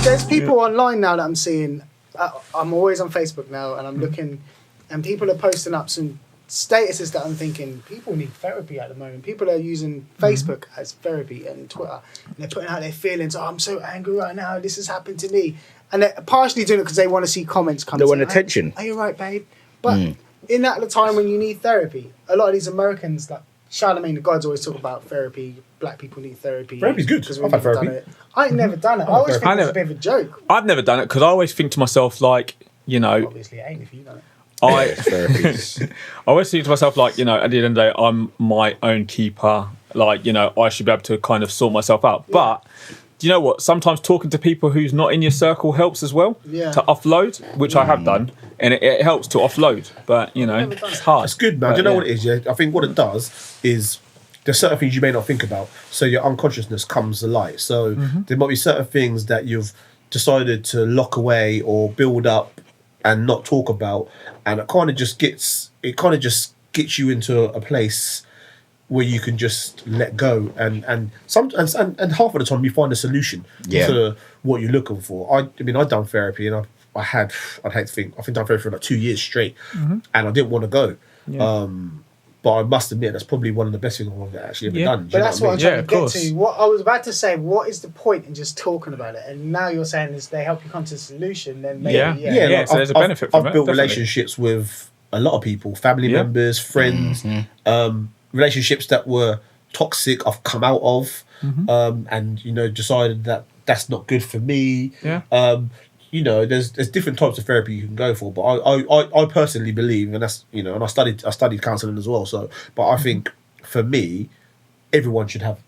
there's people online now that I'm seeing. I'm always on Facebook now, and I'm looking, and people are posting up some statuses that I'm thinking people need therapy at the moment. People are using Facebook as therapy and Twitter, and they're putting out their feelings. Oh, I'm so angry right now. This has happened to me, and they're partially doing it because they want to see comments come. They want attention. Are you right, babe? But in that time when you need therapy, a lot of these Americans, like Charlemagne the Gods, always talk about therapy. Black people need therapy. Therapy's good. I've had therapy. I ain't never done it. I always think it's a bit of a joke. I've never done it because I always think to myself, like, you know, obviously it ain't if you've done it. I always think to myself, like, you know, at the end of the day, I'm my own keeper. Like, you know, I should be able to kind of sort myself out. Yeah. But do you know what? Sometimes talking to people who's not in your circle helps as well to offload, which I have done. And it helps to offload. But, you know, it's hard. It's good, man. Do you know what it is? Yeah, I think what it does is there's certain things you may not think about. So your unconsciousness comes to light. So there might be certain things that you've decided to lock away or build up and not talk about, and it kind of just gets you into a place where you can just let go, and half of the time you find a solution to what you're looking for. I mean, I've done therapy, and I'd hate to think, I've done therapy for like 2 years straight, and I didn't want to go. Yeah. But I must admit, that's probably one of the best things I've actually ever done. But that's what I'm trying to get to. What I was about to say, what is the point in just talking about it? And now you're saying is they help you come to a solution, then maybe... Like, so there's a benefit from it. I've built relationships with a lot of people, family members, friends, relationships that were toxic, I've come out of, and, you know, decided that that's not good for me. Yeah. You know, there's different types of therapy you can go for, but I personally believe, and that's, you know, and I studied counselling as well. So, but I think for me, everyone should have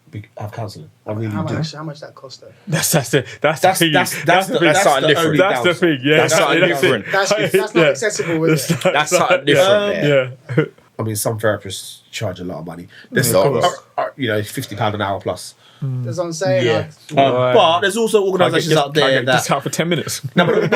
counselling. I really how do. How much that cost though? That's the thing. That's something different. That's the thing. Yeah, that's something different. That's not accessible, is it? That's something different. Yeah. I mean, some therapists charge a lot of money. There's you know, £50 an hour plus. That's what I'm saying. Yeah. But there's also organisations out there that just out for 10 minutes. No, but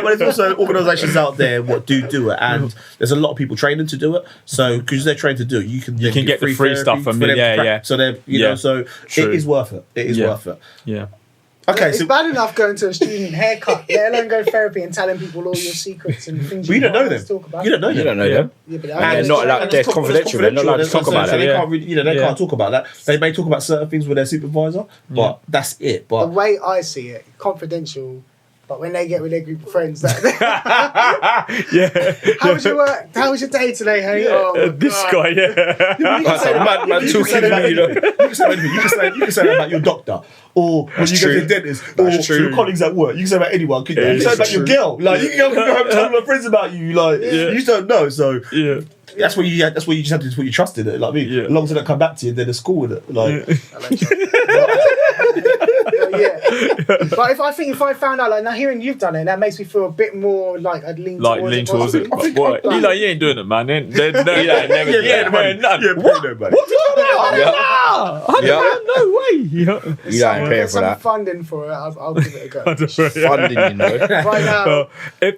there's also organisations out there what do it, and there's a lot of people training to do it. So because they're trained to do it, you can get the free stuff from them. Yeah. So they're know, so true. It is worth it. It is worth it. Yeah. Okay, it's bad enough going to a student haircut, let alone go to therapy and telling people all your secrets and things you don't know them. Talk about. You don't know them. Yeah, but and they're not allowed. They're confidential. They're not allowed to talk about it. They can't really, they can't talk about that. They may talk about certain things with their supervisor, but that's it. But the way I see it, confidential. But when they get with their group of friends, how was your work? How was your day today? Hey, this guy, That's a man talking to me. You can say that about your doctor, or when you go to the dentist, or to your colleagues at work. You can say about anyone. You can say about your girl. Like you can go home and tell my friends about you. Like you just don't know. So that's where you just have to put your trust in it. Like me, as long as they don't come back to you, then it's cool with it. Like. But if I found out, like now hearing you've done it, that makes me feel a bit more like I'd lean towards it. What? Eli, you ain't doing it, man. What did you No way. You ain't paying for that. Funding for it, I'll give it a go. Funding, you know. Right now, if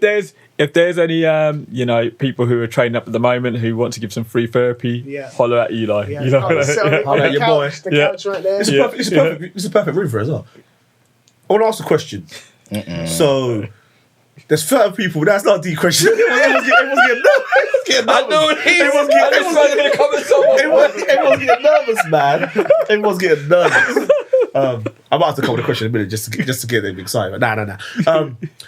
there's any you know, people who are training up at the moment who want to give some free therapy, holler at Eli. Yeah, you know, holler at your boy. The couch right there. It's a perfect room for us, huh? I want to ask a question. So, there's certain people. That's not the question. Everyone's getting nervous. I know Everyone's getting nervous, man. Everyone's getting nervous. I might have to come with a question in a minute just to get them excited. Nah.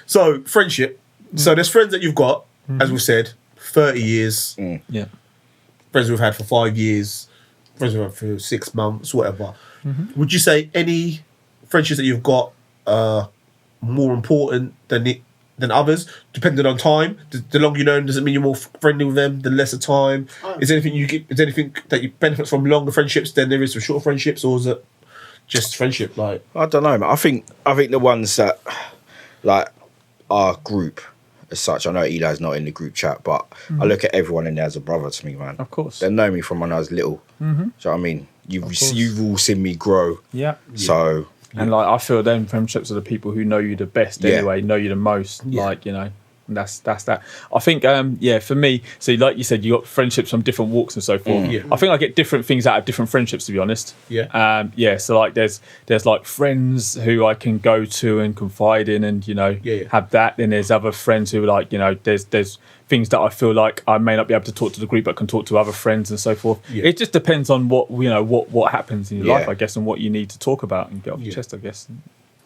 So friendship. So there's friends that you've got, as we said, 30 years. Yeah. Friends we've had for 5 years. Friends we've had for 6 months, whatever. Would you say any friendships that you've got are more important than others, depending on time? The longer you know them, does it mean you're more friendly with them? The lesser time, is there anything that you benefit from longer friendships than there is from shorter friendships, or is it just friendship? Like, I don't know, man. I think the ones that like our group as such. I know Eli's not in the group chat, but I look at everyone in there as a brother to me, man. Of course, they know me from when I was little. Do you know what I mean? You've all seen me grow. Yeah. So. And like I feel them friendships are the people who know you the best anyway, know you the most. Yeah. Like, you know. And that's that. I think for me, so like you said, you got friendships from different walks and so forth. Yeah. I think I get different things out of different friendships, to be honest. Yeah. So like there's like friends who I can go to and confide in, and have that. Then there's other friends who like there's things that I feel like I may not be able to talk to the group, but can talk to other friends and so forth. Yeah. It just depends on what happens in your life, Yeah. I guess, and what you need to talk about and get off your chest, I guess.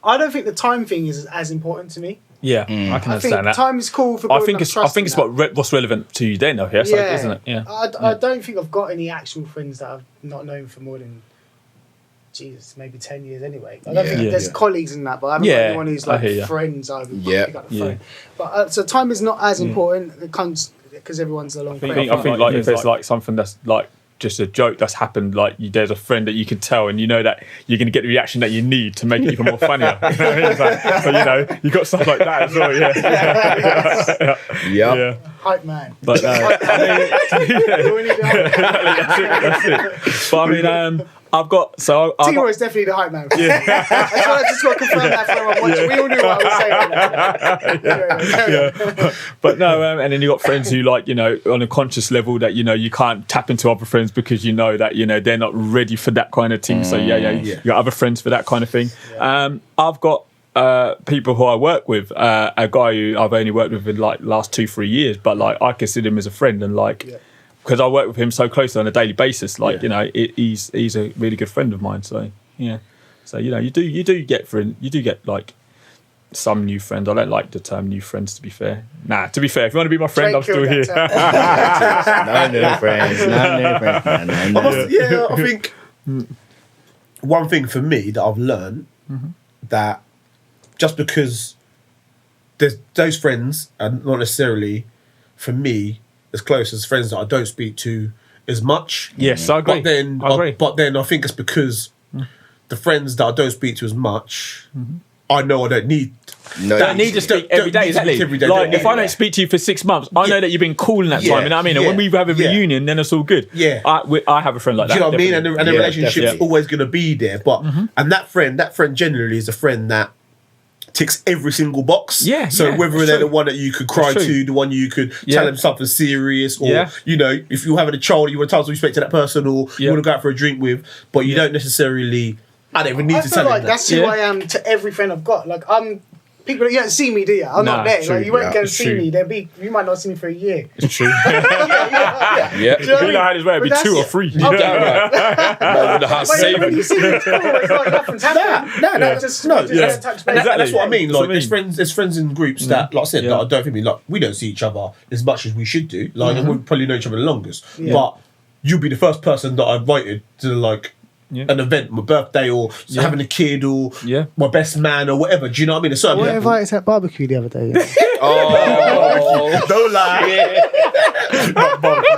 I don't think the time thing is as important to me. Yeah, I can I think understand that. time is cool for I building think up it's trust in that. what's relevant to you then, though. Yes, isn't it? Yeah. I don't think I've got any actual friends that I've not known for more than maybe 10 years anyway. I don't think there's colleagues in that, but I haven't got anyone who's I hear ya. like friends I would Yeah. pick up the phone. But so time is not as important. It comes because everyone's a long I think like if there's like something that's like just a joke that's happened, like there's a friend that you can tell, and you know that you're going to get the reaction that you need to make it even more funnier. So you got stuff like that as well. Yeah. hype man. But that's it. But I mean, I've got T-Roy's definitely the hype man. Yeah. I just got to confirm that for everyone watching. We all knew what I was saying. But no, and then you got friends who like on a conscious level that you can't tap into other friends because you know that they're not ready for that kind of thing. So you got other friends for that kind of thing. I've got people who I work with. A guy who I've only worked with in like last 2-3 years, but like I consider him as a friend, and like. Yeah. Because I work with him so closely on a daily basis, like he's a really good friend of mine. So you do get like some new friends. I don't like the term new friends, to be fair. To be fair, if you want to be my friend, I'm still here. No new friends. I think one thing for me that I've learned that just because there's those friends are not necessarily for me as close as friends that I don't speak to as much. Yes, I agree. But then I think it's because the friends that I don't speak to as much, I know I don't need. Don't need to speak every day. Exactly. Like if I don't speak to you for 6 months, I know that you've been cool in that time. You know what I mean? And when we have a reunion, then it's all good. Yeah. I have a friend like that. Do you know what I mean? And the relationship's always going to be there. But and that friend generally is a friend that ticks every single box. So whether they're the one that you could cry to, the one you could tell them something serious, or if you're having a child, you want to tell some respect to that person, or you want to go out for a drink with, but you don't necessarily. I don't even need to tell them that. That's who I am to every friend I've got. Like people, you don't see me, do you? I'm not there. Like, you won't go and see me. You might not see me for a year. It's true. Yeah. Do you know what I mean? how it is, where it'd be 2 or 3. When you see me, it's cool. It's like nothing's happened. That's what I mean. Like, there's friends in groups that, like I said, that I don't think we don't see each other as much as we should do. Like, and we probably know each other the longest. But you'll be the first person that I invited to like. An event, my birthday, or having a kid, or my best man, or whatever. Do you know what I mean? What invited to that barbecue the other day? Oh, don't lie. Not barbecue.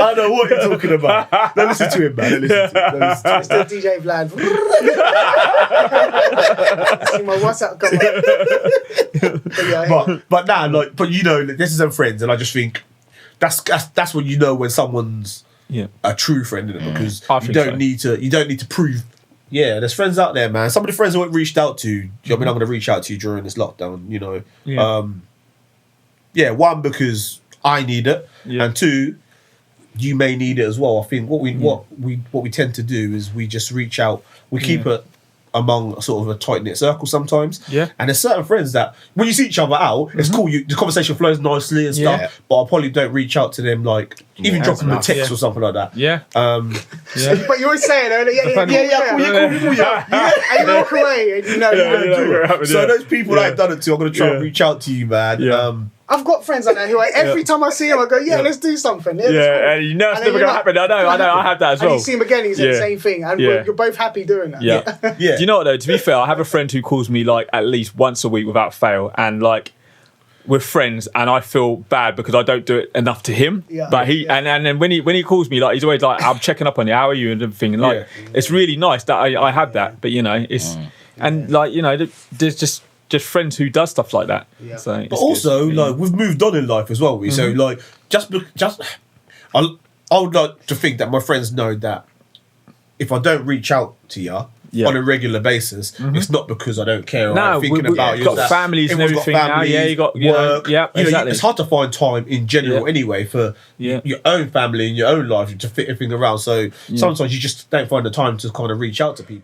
I know what you're talking about. Don't listen to him, man. It's the DJ Vlad. See my WhatsApp come up. But this is them friends, and I just think. That's when you know when someone's a true friend, isn't it? Because you don't need to prove. Yeah, there's friends out there, man. Some of the friends I reached out to. I'm going to reach out to you during this lockdown. One because I need it, and 2, you may need it as well. I think what we tend to do is we just reach out. We keep it among sort of a tight-knit circle sometimes. And there's certain friends that, when you see each other out, it's cool, the conversation flows nicely and stuff, but I probably don't reach out to them, like, even drop them a text or something like that. But you always say it, cool. And you walk away, and you know you're going to do it. So those people that I've done it to, I'm going to try and reach out to you, man. I've got friends like that who every time I see them, I go, let's do something. And you know it's never going to happen. I know, I have that as well. And you see him again, he's the same thing. And you're both happy doing that. Do you know what, though? To be fair, I have a friend who calls me like at least once a week without fail. And like, we're friends, and I feel bad because I don't do it enough to him. But and then when he calls me, like, he's always like, I'm checking up on you, how are you, and everything. And like, it's really nice that I have that. But it's and like there's just friends who does stuff like that. So, but also, like, we've moved on in life as well. So, like, I would like to think that my friends know that if I don't reach out to you, on a regular basis. It's not because I don't care. No, I'm thinking about got that families and everyone's everything now. Yeah, you got work. exactly. It's hard to find time in general anyway for your own family and your own life to fit everything around. So sometimes you just don't find the time to kind of reach out to people.